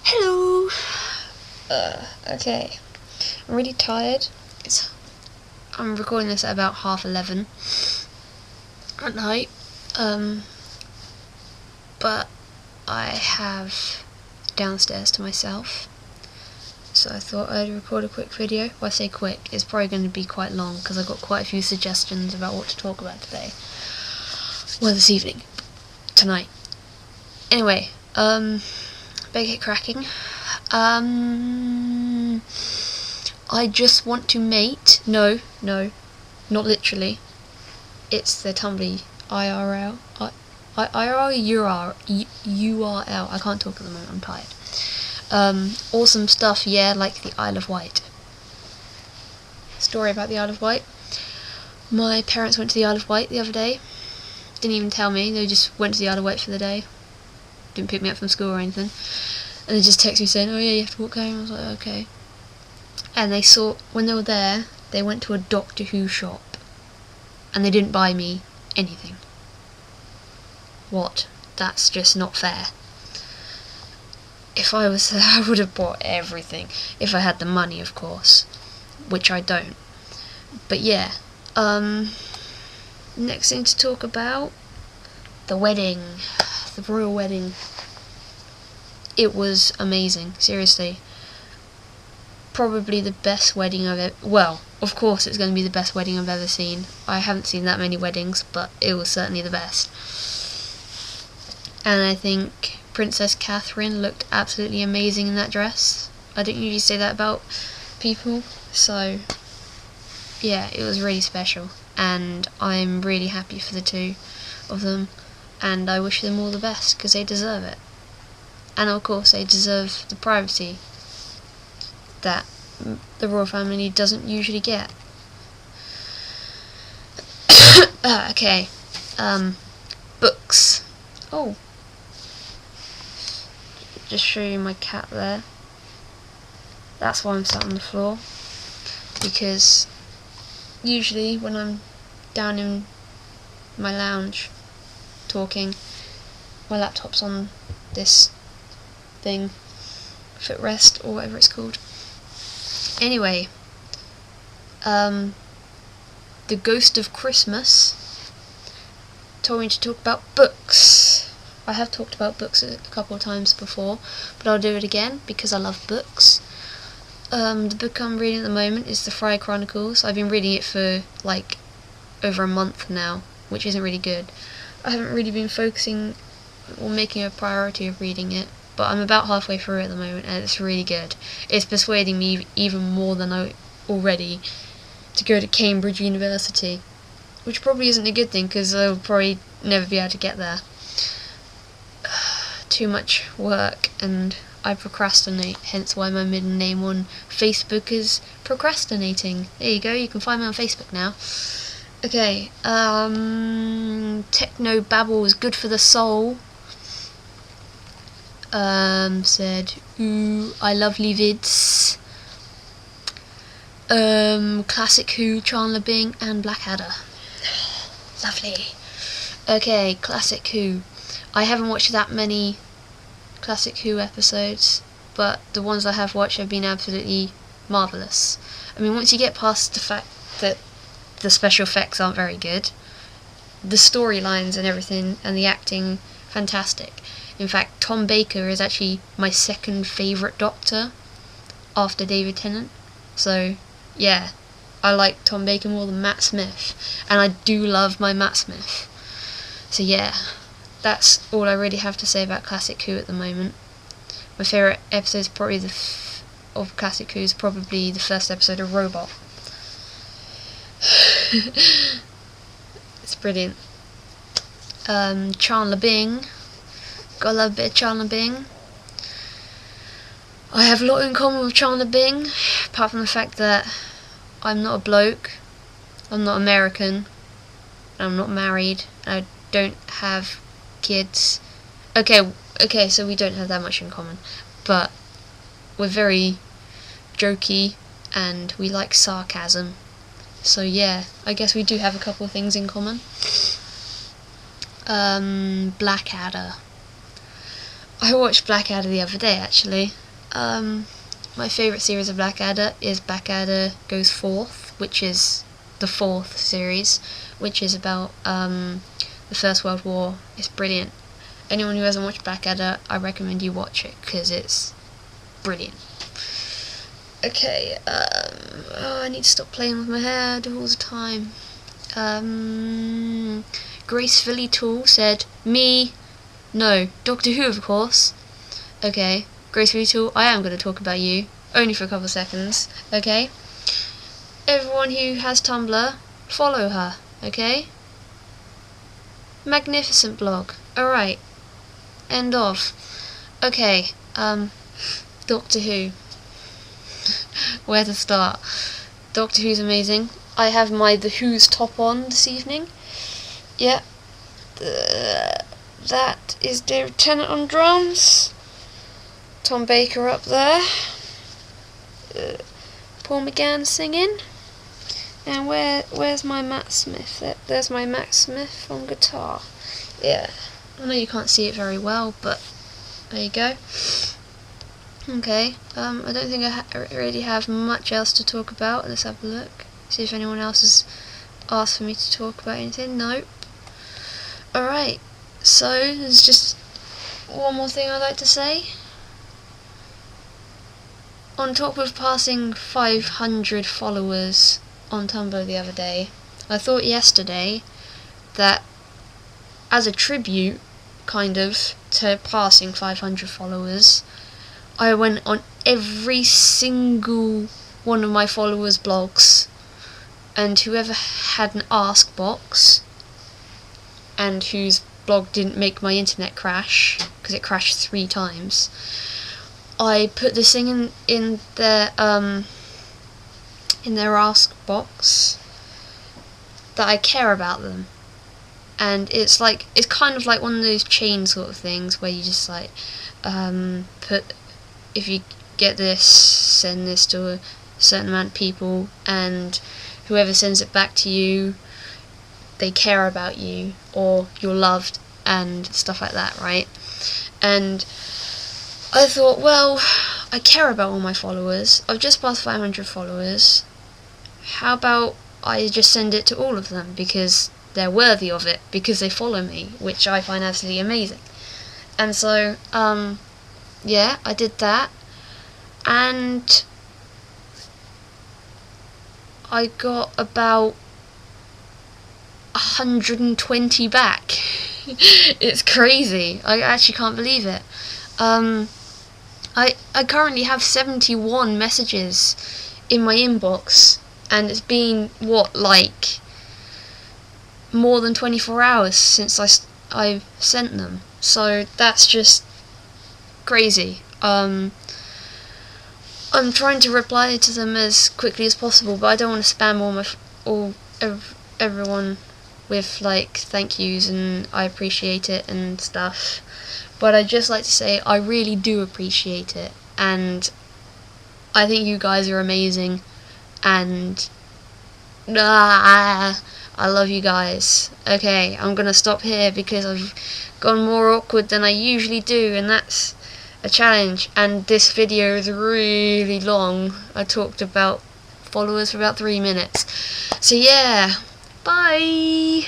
Hello. Okay. I'm really tired. I'm recording this at about 11:30 at night. But I have downstairs to myself, so I thought I'd record a quick video. Well, I say quick, it's probably going to be quite long because I've got quite a few suggestions about what to talk about today. Well, this evening, tonight. Anyway, better get cracking. I just want to mate. No, not literally. It's the Tumblr URL. URL. I can't talk at the moment. I'm tired. Awesome stuff. Yeah, like the Isle of Wight. Story about the Isle of Wight. My parents went to the Isle of Wight the other day. Didn't even tell me. They just went to the Isle of Wight for the day. Didn't pick me up from school or anything. And they just texted me saying, "Oh yeah, you have to walk home." I was like, okay. And they saw, when they were there, they went to a Doctor Who shop. And they didn't buy me anything. What? That's just not fair. If I was there, I would have bought everything. If I had the money, of course. Which I don't. But yeah. Next thing to talk about, the wedding. The royal wedding. It was amazing, seriously. Probably the best wedding I've ever... Well, of course it's going to be the best wedding I've ever seen. I haven't seen that many weddings, but it was certainly the best. And I think Princess Catherine looked absolutely amazing in that dress. I don't usually say that about people, so... yeah, it was really special. And I'm really happy for the two of them. And I wish them all the best, because they deserve it. And of course they deserve the privacy that the royal family doesn't usually get. Okay. Books. Oh. Just show you my cat there. That's why I'm sat on the floor. Because usually when I'm down in my lounge talking, my laptop's on this thing, footrest or whatever it's called. Anyway, The Ghost of Christmas told me to talk about books. I have talked about books a couple of times before, but I'll do it again because I love books. The book I'm reading at the moment is The Friar Chronicles. I've been reading it for like over a month now, which isn't really good. I haven't really been focusing or making a priority of reading it, but I'm about halfway through at the moment and it's really good. It's persuading me even more than I already to go to Cambridge University, which probably isn't a good thing because I'll probably never be able to get there. Too much work and I procrastinate, hence why my middle name on Facebook is Procrastinating. There you go, you can find me on Facebook now. Okay, techno babble is good for the soul. Said, ooh, I lovely vids. Classic Who, Chandler Bing, and Blackadder. Lovely. Okay, Classic Who. I haven't watched that many Classic Who episodes, but the ones I have watched have been absolutely marvellous. I mean, once you get past the fact that the special effects aren't very good, the storylines and everything, and the acting, fantastic. In fact, Tom Baker is actually my second favourite Doctor after David Tennant. So, yeah, I like Tom Baker more than Matt Smith, and I do love my Matt Smith. So yeah, that's all I really have to say about Classic Who at the moment. My favourite episode is probably of Classic Who is probably the first episode of Robot. It's brilliant. Chandler Bing. Gotta love a bit of Chandler Bing. I have a lot in common with Chandler Bing, apart from the fact that I'm not a bloke, I'm not American, I'm not married, I don't have kids. Okay, so we don't have that much in common, but we're very jokey and we like sarcasm. So yeah, I guess we do have a couple of things in common. Blackadder. I watched Blackadder the other day, actually. My favourite series of Blackadder is Blackadder Goes Forth, which is the 4th series, which is about the First World War. It's brilliant. Anyone who hasn't watched Blackadder, I recommend you watch it, because it's brilliant. Okay, I need to stop playing with my hair, I do all the time. Gracefully Tool said, me, no, Doctor Who of course. Okay, Gracefully Tool, I am going to talk about you, only for a couple of seconds, okay? Everyone who has Tumblr, follow her, okay? Magnificent blog, alright, end of. Okay, Doctor Who. Where to start? Doctor Who's amazing. I have my The Who's top on this evening. Yeah. That is David Tennant on drums. Tom Baker up there. Paul McGann singing. And where's my Matt Smith? There's my Matt Smith on guitar. Yeah. I know you can't see it very well, but there you go. Okay, I don't think I really have much else to talk about. Let's have a look. See if anyone else has asked for me to talk about anything. Nope. Alright, so there's just one more thing I'd like to say. On top of passing 500 followers on Tumblr the other day, I thought yesterday that as a tribute, kind of, to passing 500 followers, I went on every single one of my followers' blogs, and whoever had an ask box and whose blog didn't make my internet crash, because it crashed 3 times, I put this thing in their ask box that I care about them. And it's kind of like one of those chain sort of things where you just like put, if you get this, send this to a certain amount of people, and whoever sends it back to you, they care about you, or you're loved, and stuff like that, right? And I thought, well, I care about all my followers. I've just passed 500 followers. How about I just send it to all of them, because they're worthy of it, because they follow me, which I find absolutely amazing. And so, yeah, I did that, and I got about 120 back. It's crazy. I actually can't believe it. I currently have 71 messages in my inbox, and it's been, what, like more than 24 hours since I sent them. So that's just crazy. I'm trying to reply to them as quickly as possible, but I don't want to spam everyone with like thank yous and I appreciate it and stuff. But I'd just like to say I really do appreciate it, and I think you guys are amazing, and I love you guys. Okay, I'm gonna stop here because I've gone more awkward than I usually do, and that's a challenge. And this video is really long. I talked about followers for about 3 minutes. So yeah, bye.